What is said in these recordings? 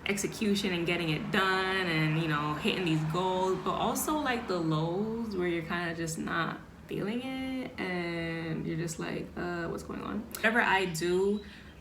execution and getting it done and, you know, hitting these goals, but also like the lows where you're kind of just not feeling it and you're just like, what's going on? Whatever I do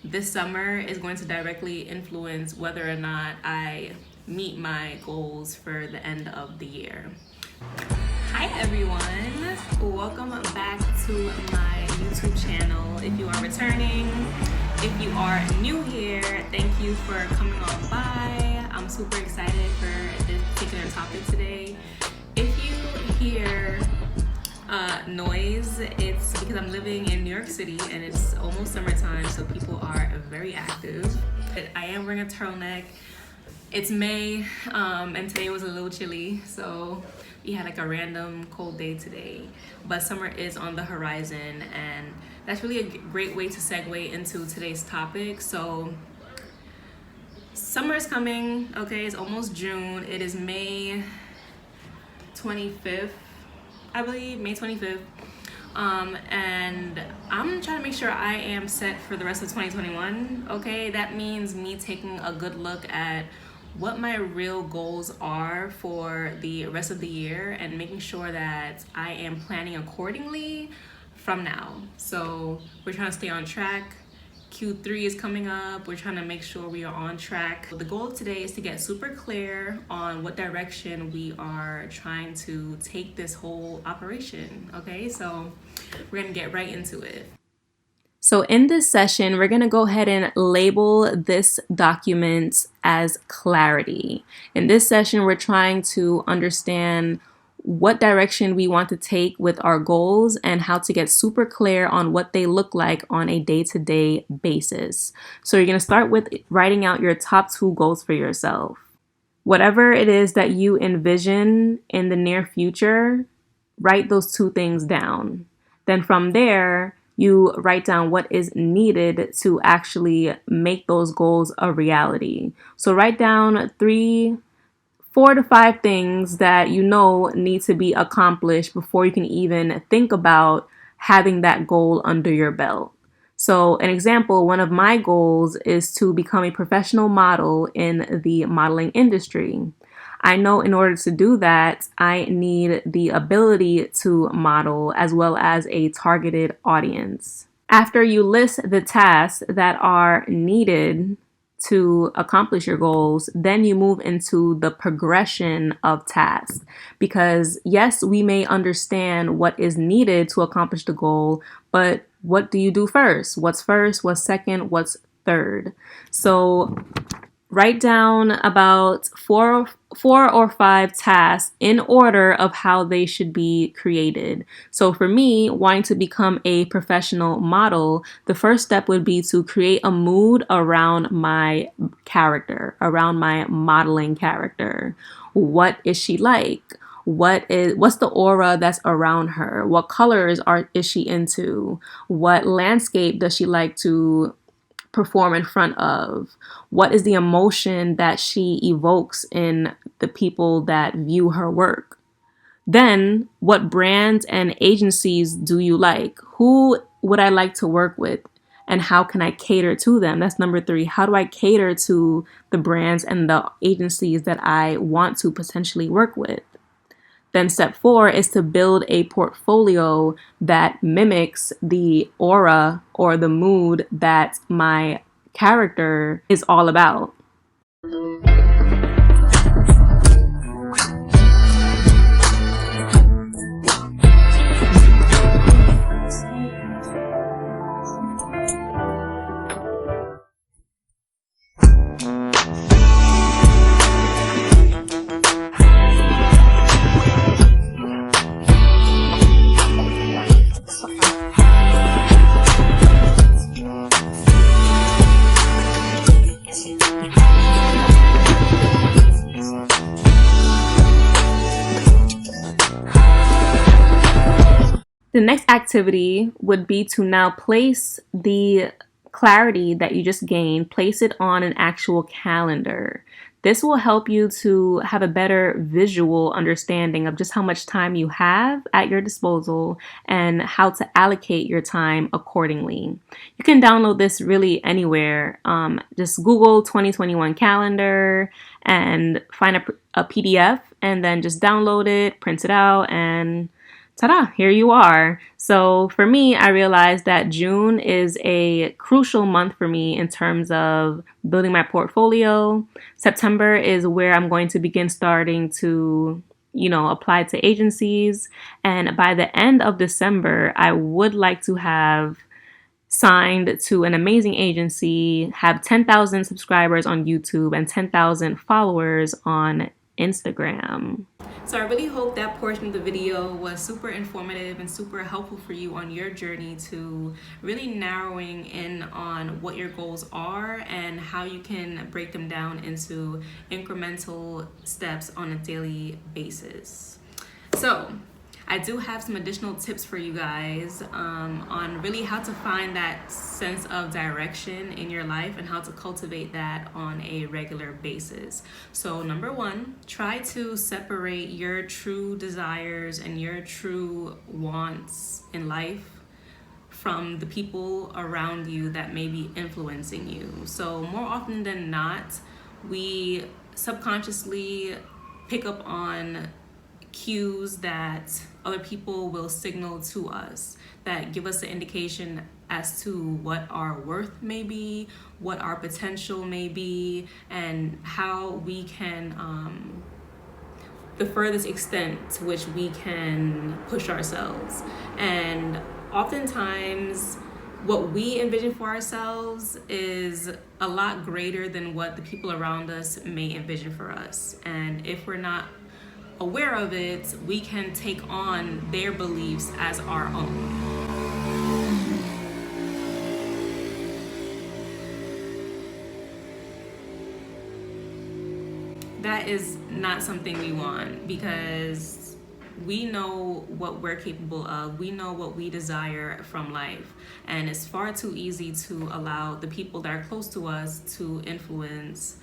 this summer is going to directly influence whether or not I meet my goals for the end of the year. Hi everyone, welcome back to my YouTube channel. If you are returning, if you are new here, thank you for coming on by. I'm super excited for this particular topic today. If you hear noise, it's because I'm living in New York City and it's almost summertime, so people are very active. I am wearing a turtleneck. It's May, and today was a little chilly, so we had like a random cold day today, but summer is on the horizon, and that's really a great way to segue into today's topic. So summer is coming, okay? It's almost June. It is May 25th, I believe, May 25th. And I'm trying to make sure I am set for the rest of 2021, okay? That means me taking a good look at what my real goals are for the rest of the year and making sure that I am planning accordingly from now. So we're trying to stay on track. Q3 is coming up. We're trying to make sure we are on track. The goal today is to get super clear on what direction we are trying to take this whole operation, okay? So we're gonna get right into it. So in this session, we're going to go ahead and label this document as clarity. In this session, we're trying to understand what direction we want to take with our goals and how to get super clear on what they look like on a day-to-day basis. So you're going to start with writing out your top 2 goals for yourself. Whatever it is that you envision in the near future, write those 2 things down. Then from there, you write down what is needed to actually make those goals a reality. So write down 4 to 5 things that you know need to be accomplished before you can even think about having that goal under your belt. So an example, one of my goals is to become a professional model in the modeling industry. I know in order to do that, I need the ability to model as well as a targeted audience. After you list the tasks that are needed to accomplish your goals, then you move into the progression of tasks. Because yes, we may understand what is needed to accomplish the goal, but what do you do first? What's first? What's second? What's third? So write down about four or 5 tasks in order of how they should be created. So for me, wanting to become a professional model, the first step would be to create a mood around my character, around my modeling character. What is she like? What's the aura that's around her? What colors is she into? What landscape does she like to perform in front of? What is the emotion that she evokes in the people that view her work? Then, what brands and agencies do you like? Who would I like to work with? And how can I cater to them? That's number 3. How do I cater to the brands and the agencies that I want to potentially work with? Then step 4 is to build a portfolio that mimics the aura or the mood that my character is all about. The next activity would be to now place the clarity that you just gained, place it on an actual calendar. This will help you to have a better visual understanding of just how much time you have at your disposal and how to allocate your time accordingly. You can download this really anywhere. Just Google 2021 calendar and find a PDF and then just download it, print it out, and ta-da, here you are. So for me, I realized that June is a crucial month for me in terms of building my portfolio. September is where I'm going to begin starting to, apply to agencies. And by the end of December, I would like to have signed to an amazing agency, have 10,000 subscribers on YouTube and 10,000 followers on Instagram. So I really hope that portion of the video was super informative and super helpful for you on your journey to really narrowing in on what your goals are and how you can break them down into incremental steps on a daily basis. So I do have some additional tips for you guys on really how to find that sense of direction in your life and how to cultivate that on a regular basis. So number one, try to separate your true desires and your true wants in life from the people around you that may be influencing you. So more often than not, we subconsciously pick up on cues that other people will signal to us that give us an indication as to what our worth may be, what our potential may be, and how we can, the furthest extent to which we can push ourselves. And oftentimes, what we envision for ourselves is a lot greater than what the people around us may envision for us. And if we're not aware of it, we can take on their beliefs as our own. That is not something we want, because we know what we're capable of. We know what we desire from life. And it's far too easy to allow the people that are close to us to influence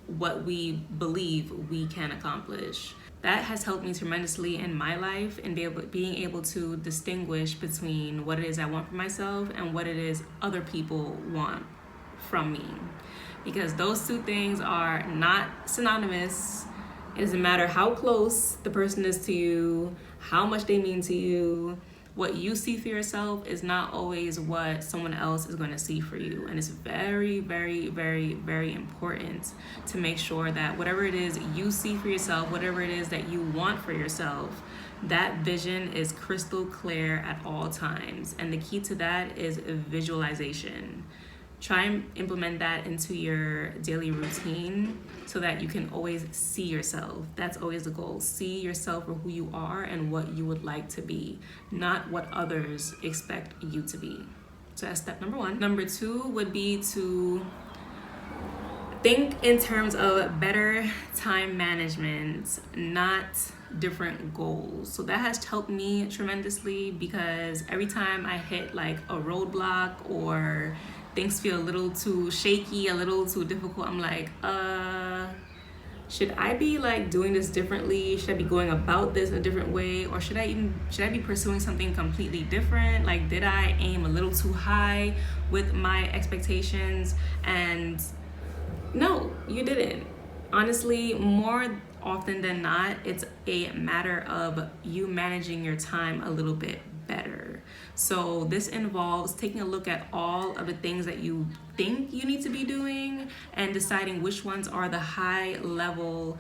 what we believe we can accomplish. That has helped me tremendously in my life and being able to distinguish between what it is I want for myself and what it is other people want from me. Because those two things are not synonymous. It doesn't matter how close the person is to you, how much they mean to you. What you see for yourself is not always what someone else is going to see for you. And it's very, very, very, very important to make sure that whatever it is you see for yourself, whatever it is that you want for yourself, that vision is crystal clear at all times. And the key to that is visualization. Try and implement that into your daily routine so that you can always see yourself. That's always the goal. See yourself for who you are and what you would like to be, not what others expect you to be. So that's step number one. Number two would be to think in terms of better time management, not different goals. So that has helped me tremendously, because every time I hit like a roadblock or things feel a little too shaky, a little too difficult, I'm like, should I be like doing this differently? Should I be going about this in a different way? Or should I be pursuing something completely different? Like, did I aim a little too high with my expectations? And no, you didn't. Honestly, more often than not, it's a matter of you managing your time a little bit better. So this involves taking a look at all of the things that you think you need to be doing and deciding which ones are the high level,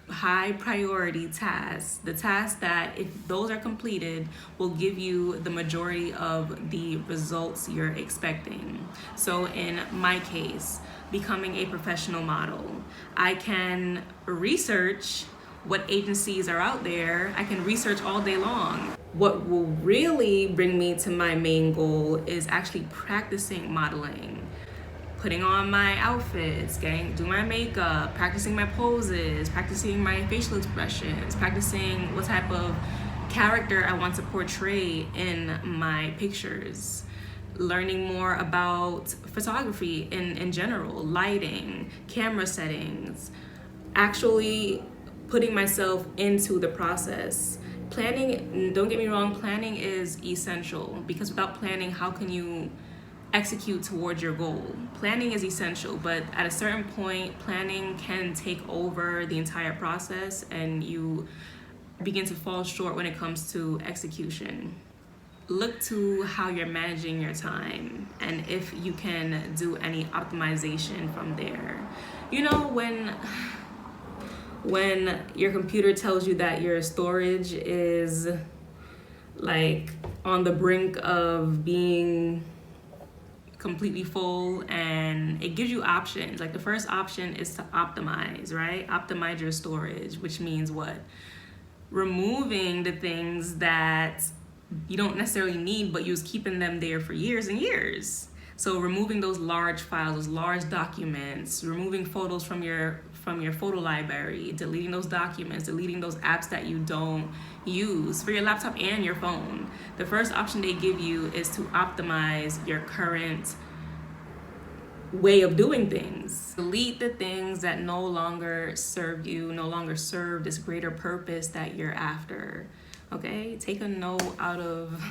high priority tasks, the tasks that if those are completed will give you the majority of the results you're expecting. So in my case, becoming a professional model, I can research what agencies are out there. I can research all day long. What will really bring me to my main goal is actually practicing modeling, putting on my outfits, doing my makeup, practicing my poses, practicing my facial expressions, practicing what type of character I want to portray in my pictures, learning more about photography in general, lighting, camera settings, actually putting myself into the process. Planning, don't get me wrong, planning is essential, because without planning, how can you execute towards your goal? Planning is essential, but at a certain point, planning can take over the entire process and you begin to fall short when it comes to execution. Look to how you're managing your time and if you can do any optimization from there. You know, when your computer tells you that your storage is like on the brink of being completely full, and it gives you options. Like the first option is to optimize, right? Optimize your storage, which means what? Removing the things that you don't necessarily need, but you was keeping them there for years and years. So removing those large files, those large documents, removing photos from your photo library, deleting those documents, deleting those apps that you don't use for your laptop and your phone. The first option they give you is to optimize your current way of doing things. Delete the things that no longer serve you, no longer serve this greater purpose that you're after. Okay, take a note out of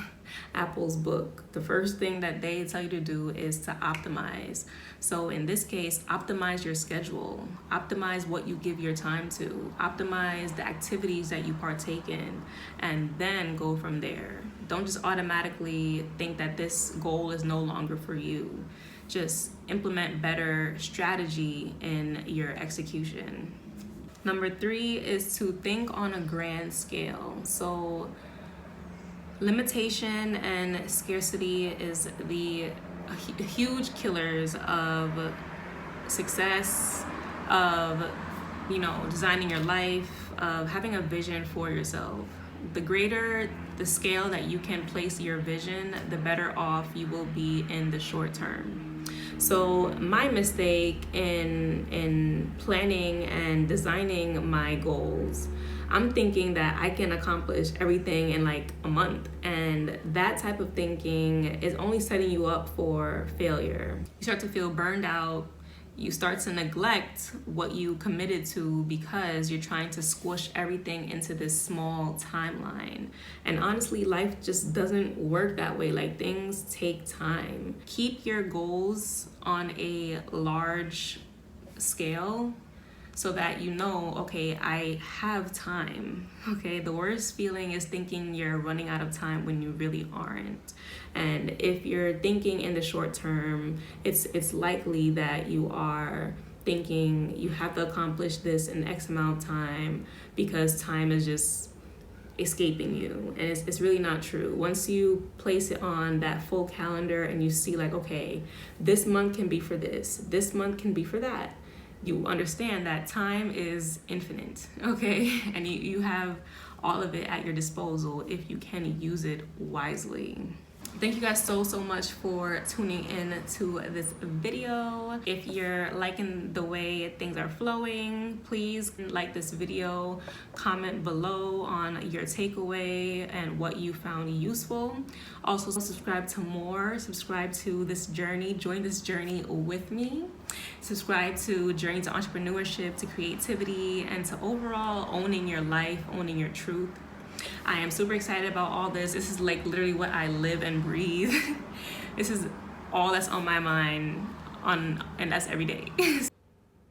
Apple's book. The first thing that they tell you to do is to optimize. So in this case, optimize your schedule, optimize what you give your time to, optimize the activities that you partake in, and then go from there. Don't just automatically think that this goal is no longer for you. Just implement better strategy in your execution. Number 3 is to think on a grand scale. So limitation and scarcity is the huge killers of success, of, you know, designing your life, of having a vision for yourself. The greater the scale that you can place your vision, the better off you will be in the short term. So my mistake in planning and designing my goals, I'm thinking that I can accomplish everything in like a month, and that type of thinking is only setting you up for failure. You start to feel burned out. You start to neglect what you committed to because you're trying to squish everything into this small timeline. And honestly, life just doesn't work that way. Like, things take time. Keep your goals on a large scale so that you know, okay, I have time. Okay, the worst feeling is thinking you're running out of time when you really aren't. And if you're thinking in the short term, it's likely that you are thinking you have to accomplish this in X amount of time because time is just escaping you, and it's really not true. Once you place it on that full calendar and you see like, okay, this month can be for this month can be for that, you understand that time is infinite, okay? And you have all of it at your disposal if you can use it wisely. Thank you guys so much for tuning in to this video. If you're liking the way things are flowing, please like this video, comment below on your takeaway and what you found useful. Also subscribe to more, subscribe to this journey, join this journey with me. Subscribe to Journey to Entrepreneurship, to creativity, and to overall owning your life, owning your truth. I am super excited about all this. This is like literally what I live and breathe. This is all that's on my mind, and that's every day.